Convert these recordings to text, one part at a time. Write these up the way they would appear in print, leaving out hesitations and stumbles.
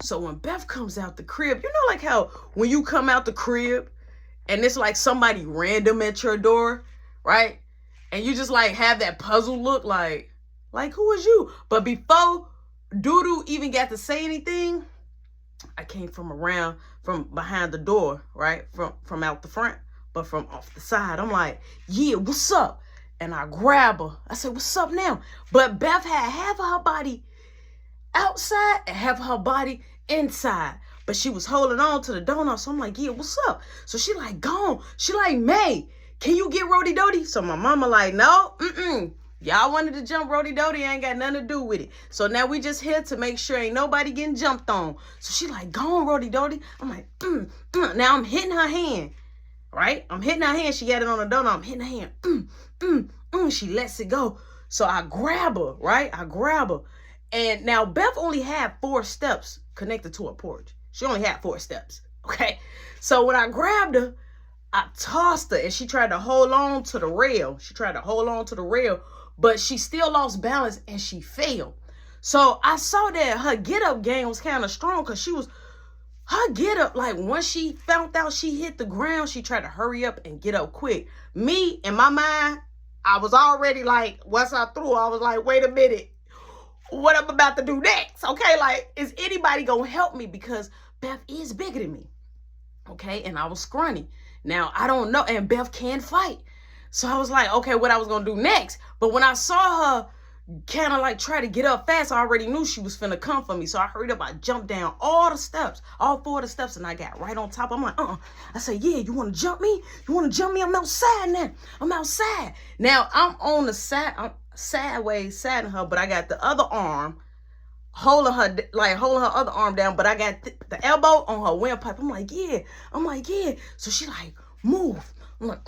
So when Beth comes out the crib, you know, like how when you come out the crib and it's like somebody random at your door, right? And you just like have that puzzle look like who is you? But before Doodoo even got to say anything, I came from behind the door, right? From out the front, but from off the side. I'm like, yeah, what's up? And I grab her. I said, what's up now? But Beth had half of her body outside and half of her body inside. But she was holding on to the donut. So I'm like, yeah, what's up? So she like, gone. She like, May, can you get Rody Dody? So my mama like, no, y'all wanted to jump Rody Dody, ain't got nothing to do with it. So now we just here to make sure ain't nobody getting jumped on. So she like, go on, Rody Dody. I'm like, Now I'm hitting her hand, right? I'm hitting her hand. She got it on the donut. I'm hitting her hand. She lets it go. So I grab her, right? I grab her. And now Beth only had 4 steps connected to a porch. She only had 4 steps, okay? So when I grabbed her, I tossed her and she tried to hold on to the rail. But she still lost balance and she fell. So I saw that her get up game was kind of strong because her get up, like once she found out she hit the ground, she tried to hurry up and get up quick. Me, in my mind, I was already like, once I threw, I was like, wait a minute, what I'm about to do next? Okay, like, is anybody gonna help me? Because Beth is bigger than me. Okay, and I was scrawny. Now, I don't know, and Beth can fight. So I was like, okay, what I was gonna do next. But when I saw her kind of like try to get up fast, I already knew she was finna come for me. So I hurried up, I jumped down all 4 of the steps, and I got right on top. I'm like, I said, yeah, you wanna jump me? You wanna jump me? I'm outside now. I'm outside. Now I'm on the side, I'm sideways siding her, but I got the other arm holding her other arm down, but I got the elbow on her windpipe. I'm like, yeah. So she like, move. I'm like,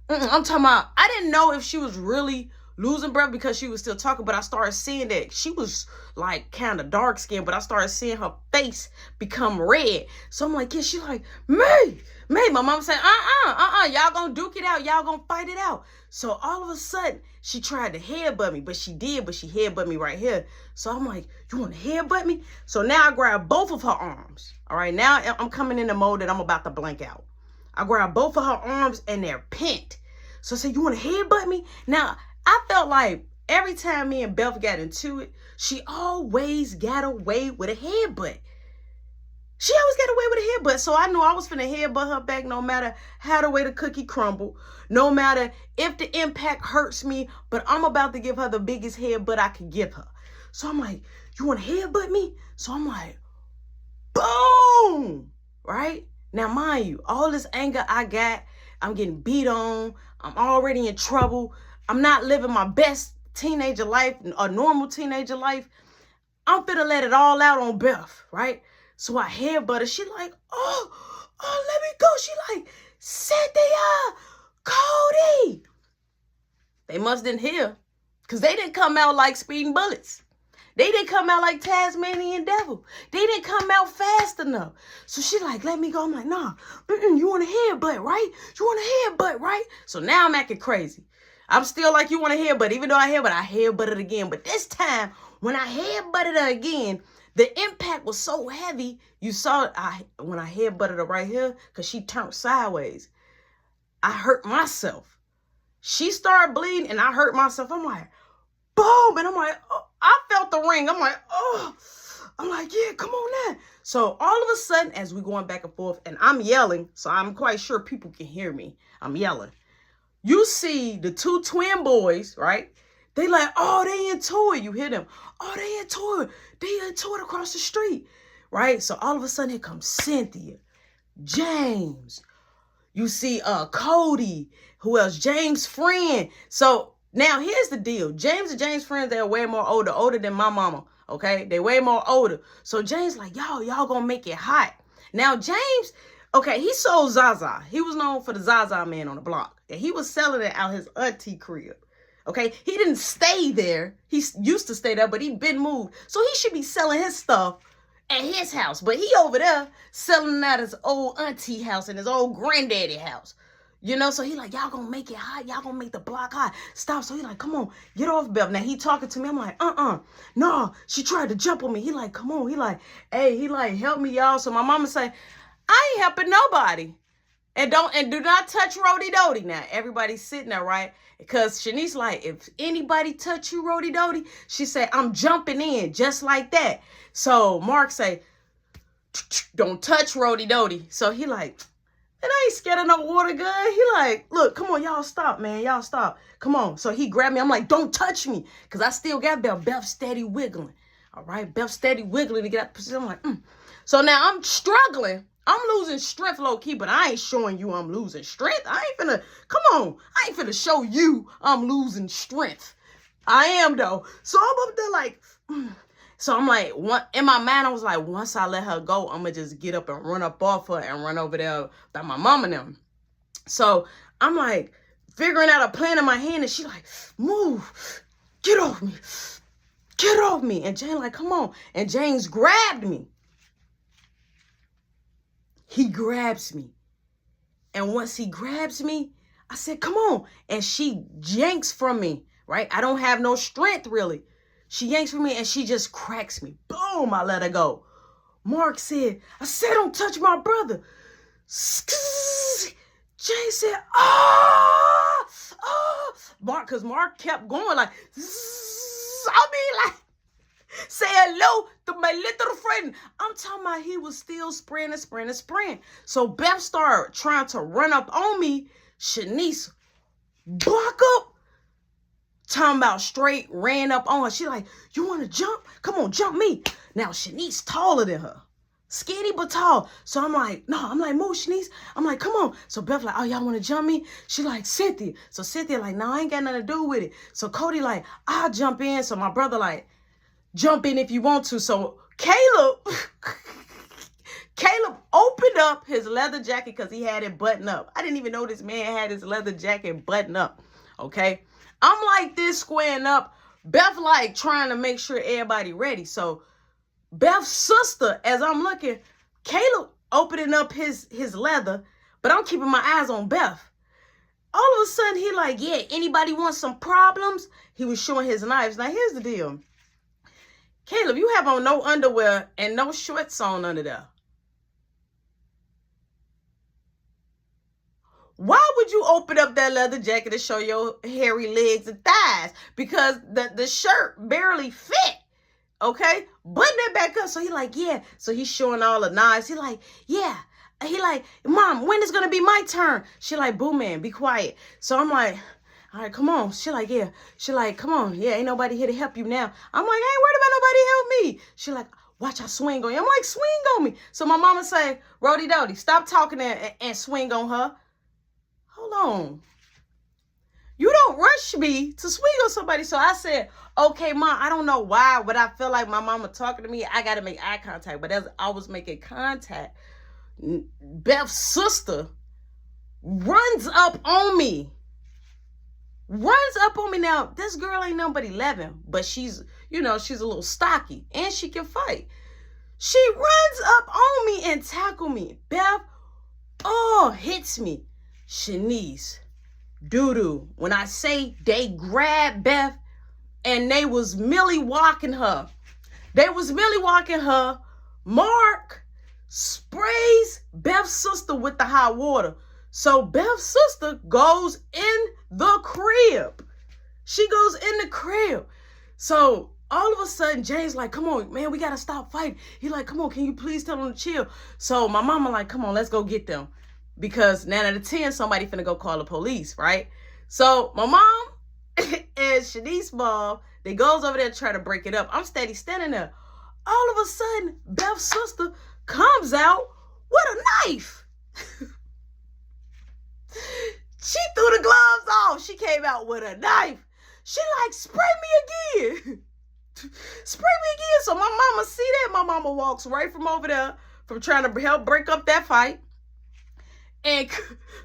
I'm talking about, I didn't know if she was really losing breath because she was still talking, but I started seeing that she was like kind of dark skinned, but I started seeing her face become red. So I'm like, yeah, she like, May. My mom said, y'all gonna duke it out. Y'all gonna fight it out. So all of a sudden, she tried to headbutt me, but she headbutt me right here. So I'm like, you want to headbutt me? So now I grab both of her arms. All right, now I'm coming in the mode that I'm about to blank out. I grab both of her arms and they're pent. So I said, you want to headbutt me? Now, I felt like every time me and Beth got into it, she always got away with a headbutt. She always got away with a headbutt. So I knew I was finna headbutt her back no matter how the way the cookie crumbled, no matter if the impact hurts me, but I'm about to give her the biggest headbutt I could give her. So I'm like, you want to headbutt me? So I'm like, boom, right? Now, mind you, all this anger I got, I'm getting beat on, I'm already in trouble, I'm not living my best teenager life, a normal teenager life. I'm finna let it all out on Beth, right? So I headbutt her. She like, oh, let me go. She like, Cynthia, Cody. They must didn't hear, because they didn't come out like speeding bullets. They didn't come out like Tasmanian devil. They didn't come out fast enough. So she like, let me go. I'm like, nah, you want a headbutt, right? You want a headbutt, right? So now I'm acting crazy. I'm still like, you want a headbutt. Even though I headbutted again. But this time, when I headbutted her again, the impact was so heavy, you saw when I headbutted her right here, because she turned sideways. I hurt myself. She started bleeding, and I hurt myself. I'm like, boom, and I'm like, oh, I felt the ring. I'm like, oh, I'm like, yeah, come on now. So all of a sudden, as we're going back and forth, and I'm yelling, so I'm quite sure people can hear me. I'm yelling. You see the 2 twin boys, right? They like, oh, they into it. You hear them. Oh, they into it. They into it across the street, right? So all of a sudden, here comes Cynthia, James. You see Cody. Who else? James' friend. So now here's the deal. James and James' friends, they're way more older than my mama, okay? They way more older. So James like, y'all gonna make it hot. Now James, okay, he sold Zaza. He was known for the Zaza man on the block. And he was selling it out his auntie crib. Okay, he didn't stay there. He used to stay there, but he been moved. So he should be selling his stuff at his house. But he over there selling out his old auntie house and his old granddaddy house. So he like, y'all gonna make it hot. Y'all gonna make the block hot. Stop. So he like, come on, get off, Beth. Now he talking to me. I'm like, no, she tried to jump on me. He like, come on. He like, hey, he like, help me, y'all. So my mama say, I ain't helping nobody. And do not touch Rody Dody. Now everybody's sitting there, right? Because Shanice like, if anybody touch you, Rody Dody, she said, I'm jumping in just like that. So Mark say, don't touch Rody Dody. So he like, and I ain't scared of no water gun. He like, look, come on, y'all stop, man. Y'all stop. Come on. So he grabbed me. I'm like, don't touch me. Because I still got Beth. Beth steady wiggling. All right. Beth steady wiggling to get out the position. I'm like, So now I'm struggling. I'm losing strength low key, but I ain't showing you I'm losing strength. I ain't finna show you I'm losing strength. I am though. So I'm up there like, So I'm like, in my mind, I was like, once I let her go, I'm gonna just get up and run up off her and run over there by my mom and them. So I'm like figuring out a plan in my hand, and she like, move, get off me. Get off me. And Jane like, come on. And James grabbed me. He grabs me. And once he grabs me, I said, come on. And she yanks from me, right? I don't have no strength, really. She yanks from me, and she just cracks me. Boom, I let her go. Mark said, I said, don't touch my brother. Jane said, Mark, because Mark kept going like, say hello to my little friend. I'm talking about he was still sprinting. So Beth started trying to run up on me. Shanice block up. Talking about straight ran up on her. She like, you want to jump? Come on, jump me. Now Shanice taller than her. Skinny but tall. So I'm like, no. I'm like, move, Shanice. I'm like, come on. So Beth like, oh, y'all want to jump me? She like, Cynthia. So Cynthia like, no, I ain't got nothing to do with it. So Cody like, I'll jump in. So my brother like, jump in if you want to. So Caleb opened up his leather jacket because he had it buttoned up. I didn't even know this man had his leather jacket buttoned up. Okay. I'm like this squaring up. Beth like trying to make sure everybody ready. So Beth's sister, as I'm looking, Caleb opening up his leather, but I'm keeping my eyes on Beth. All of a sudden, he like, yeah, anybody want some problems? He was showing his knives. Now, here's the deal. Caleb, you have on no underwear and no shorts on under there. Why would you open up that leather jacket to show your hairy legs and thighs? Because the shirt barely fit. Okay? Button it back up. So he like, yeah. So he's showing all the knives. He like, yeah. He like, Mom, when is going to be my turn? She like, boo, man, be quiet. So I'm like, all right, come on. She like, yeah. She like, come on. Yeah, ain't nobody here to help you now. I'm like, I ain't worried about nobody help me. She like, watch I swing on you. I'm like, swing on me. So my mama say, Rody Dody, stop talking and swing on her. Hold on. You don't rush me to swing on somebody. So I said, okay, Mom, I don't know why, but I feel like my mama talking to me. I got to make eye contact. But as I was making contact, Beth's sister runs up on me. Now, this girl ain't nothing but 11, but she's a little stocky and she can fight. She runs up on me and tackle me. Beth, hits me. Shanice, doo-doo. When I say they grabbed Beth and they was millie walking her. Mark sprays Beth's sister with the hot water. So Beth's sister goes in the crib. She goes in the crib. So all of a sudden, James like, come on, man, we got to stop fighting. He like, come on, can you please tell them to chill? So my mama like, come on, let's go get them. Because 9 out of 10, somebody finna go call the police, right? So my mom and Shanice's mom, they goes over there to try to break it up. I'm steady standing there. All of a sudden, Beth's sister comes out with a knife. She threw the gloves off. She came out with a knife. She like, spray me again. Spray me again. So my mama see that. My mama walks right from over there from trying to help break up that fight. And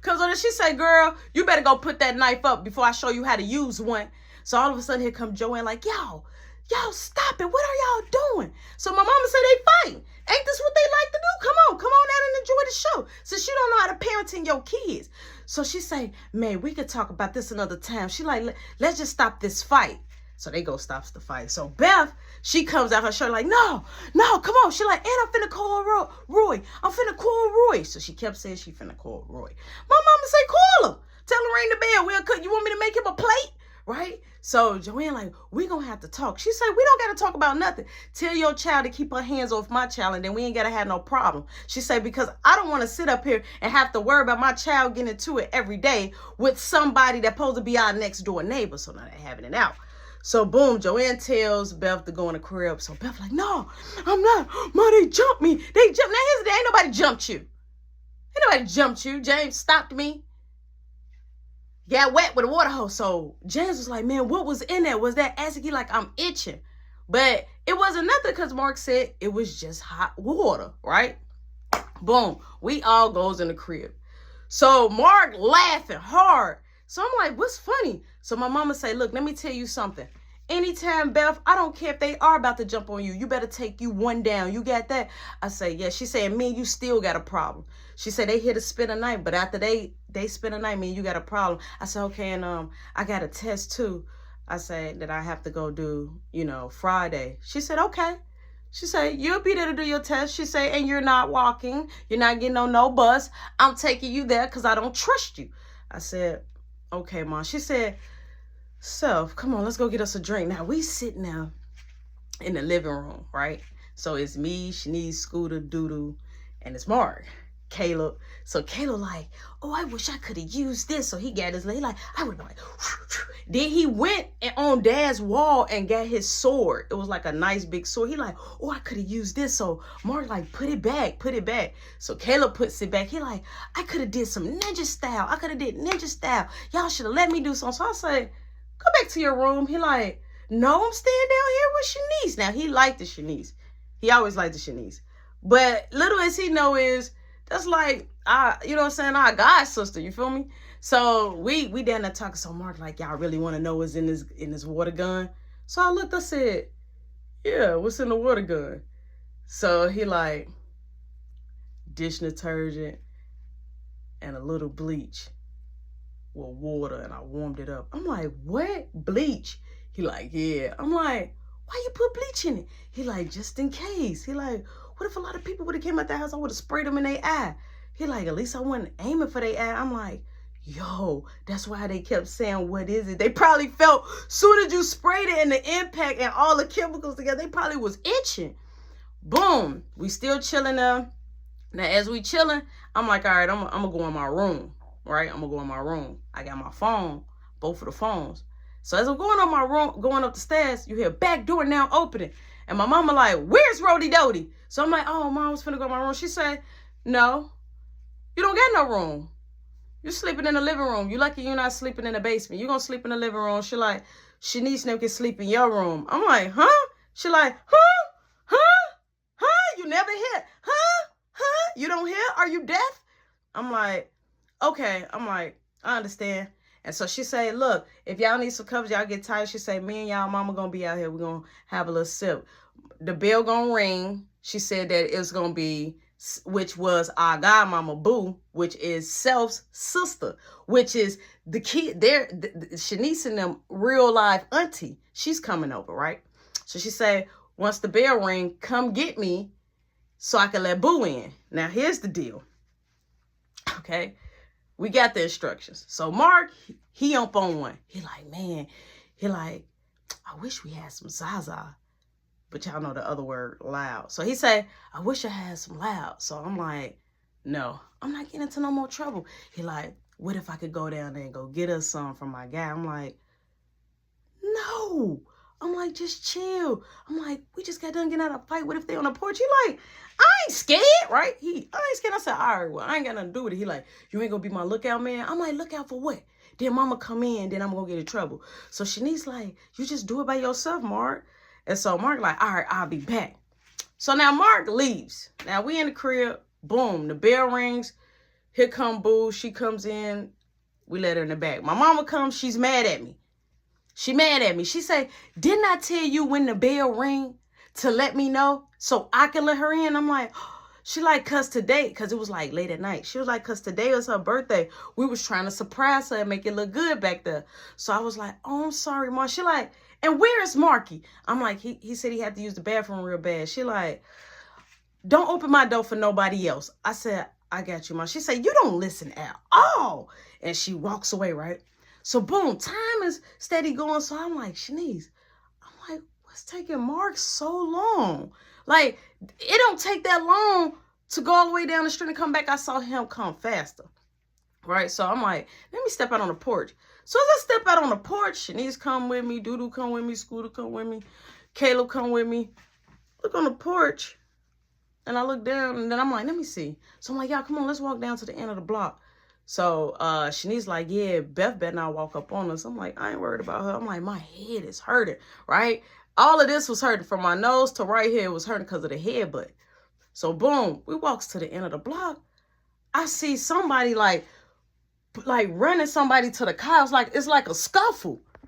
because she said, girl, you better go put that knife up before I show you how to use one. So all of a sudden here comes Joanne like, y'all stop it. What are y'all doing? So my mama said they fighting. Ain't this what they like to do? Come on down and enjoy the show. Since you don't know how to parenting your kids. So she say, man, we could talk about this another time. She like, let's just stop this fight. So they go stops the fight. So Beth, she comes out her shirt like, no, come on. She like, and I'm finna call Roy. I'm finna call Roy. So she kept saying she finna call Roy. My mama say, call him. Tell him ring the bell. We'll cook. You want me to make him a plate? Right? So Joanne like, we gonna have to talk. She said, we don't gotta talk about nothing. Tell your child to keep her hands off my child, and then we ain't gotta have no problem. She said, because I don't want to sit up here and have to worry about my child getting into it every day with somebody that's supposed to be our next door neighbor. So now they're having it out. So boom, Joanne tells Beth to go in the crib. So Beth like, no, I'm not. Ma, they jumped me. They jumped. Now here's the thing, ain't nobody jumped you. Ain't nobody jumped you. James stopped me. Got wet with a water hose. So James was like, man, what was in there? Was that acid? He like, I'm itching. But it wasn't nothing because Mark said it was just hot water, right? Boom. We all goes in the crib. So Mark laughing hard. So I'm like, what's funny? So my mama say, look, let me tell you something. Anytime, Beth, I don't care if they are about to jump on you. You better take you one down. You got that? I say, yeah. She said, me and you still got a problem. She said, they here to spend a night, but after they spend a night, me and you got a problem. I said, okay, and I got a test too. I said that I have to go do, Friday. She said, okay. She said, you'll be there to do your test. She said, and you're not walking. You're not getting on no bus. I'm taking you there because I don't trust you. I said, okay, Mom. She said, Self, come on, let's go get us a drink. Now, we sitting there in the living room, right? So it's me, Shanice, Scooter, Doodoo, and it's Mark, Caleb. So Caleb like, oh, I wish I could have used this. So he got his leg like, I would have like, then he went on Dad's wall and got his sword. It was like a nice big sword. He like, oh, I could have used this. So Mark like, put it back. So Caleb puts it back. He like, I could have did some ninja style. I could have did ninja style. Y'all should have let me do something. So I say, go back to your room. He like, no, I'm staying down here with Shanice. Now, he liked the Shanice. He always liked the Shanice. But little as he know is, that's like, our God sister, you feel me? So we down there talking. So Mark like, y'all really want to know what's in this water gun? So I looked, I said, yeah, what's in the water gun? So he like, dish detergent and a little bleach with water, and I warmed it up. I'm like, what? Bleach? He like, yeah. I'm like, why you put bleach in it? He like, just in case. He like, what if a lot of people would have came out the house? I would have sprayed them in their eye. He like, at least I wasn't aiming for their eye. I'm like, yo, that's why they kept saying, what is it? They probably felt, soon as you sprayed it and the impact and all the chemicals together, they probably was itching. Boom. We still chilling there. Now, as we chilling, I'm like, all right, I'm going to go in my room. Right? I'm going to go in my room. I got my phone, both of the phones. So as I'm going up my room, going up the stairs, you hear back door now opening. And my mama like, where's Rody Dody? So I'm like, oh, Mom was finna go in my room. She said, no, you don't got no room. You're sleeping in the living room. You lucky you're not sleeping in the basement. You're going to sleep in the living room. She like, Shanice never can sleep in your room. I'm like, huh? She like, huh? You never hear? Huh? You don't hear? Are you deaf? I'm like, okay. I'm like, I understand. And so she say, look, if y'all need some covers, y'all get tired. She say, me and y'all mama going to be out here. We're going to have a little sip. The bell going to ring. She said that it's going to be, which was our godmama Boo, which is Self's sister, which is the kid there, Shanice and them real life auntie. She's coming over, right? So she said, once the bell ring, come get me so I can let Boo in. Now, here's the deal. Okay. We got the instructions. So Mark, he up on one. He like, man, I wish we had some Zaza. But y'all know the other word, loud. So he said, I wish I had some loud. So I'm like, no, I'm not getting into no more trouble. He like, what if I could go down there and go get us some from my guy? I'm like, no. I'm like, just chill. I'm like, we just got done getting out of a fight. What if they on the porch? He like, I ain't scared, right? I ain't scared. I said, all right, well, I ain't got nothing to do with it. He like, you ain't gonna be my lookout man? I'm like, lookout for what? Then mama come in, then I'm gonna get in trouble. So Shanice like, you just do it by yourself, Mark. And so Mark like, all right, I'll be back. So now Mark leaves. Now we in the crib. Boom, the bell rings. Here come Boo. She comes in. We let her in the back. My mama comes. She's mad at me. She mad at me. She say, didn't I tell you when the bell ring to let me know so I can let her in? I'm like, She like, cause today, cause it was like late at night. She was like, cause today was her birthday. We was trying to surprise her and make it look good back there. So I was like, oh, I'm sorry, Mom. She like, and where is Marky? I'm like, he said he had to use the bathroom real bad. She like, don't open my door for nobody else. I said, I got you, Mom. She said, you don't listen at all. And she walks away, right? So boom, time is steady going. So I'm like, Shanice, I'm like, what's taking Mark so long? Like, it don't take that long to go all the way down the street and come back. I saw him come faster, right? So I'm like, let me step out on the porch. So as I step out on the porch, Shanice come with me, Doodoo come with me, Scooter come with me, Caleb come with me. Look on the porch, and I look down, and then I'm like, let me see. So I'm like, y'all, come on, let's walk down to the end of the block. So Shanice like, yeah, Beth better not walk up on us. I'm like, I ain't worried about her. I'm like, my head is hurting, right? All of this was hurting from my nose to right here. It was hurting because of the headbutt. So boom, we walks to the end of the block. I see somebody like running somebody to the car. It's like a scuffle.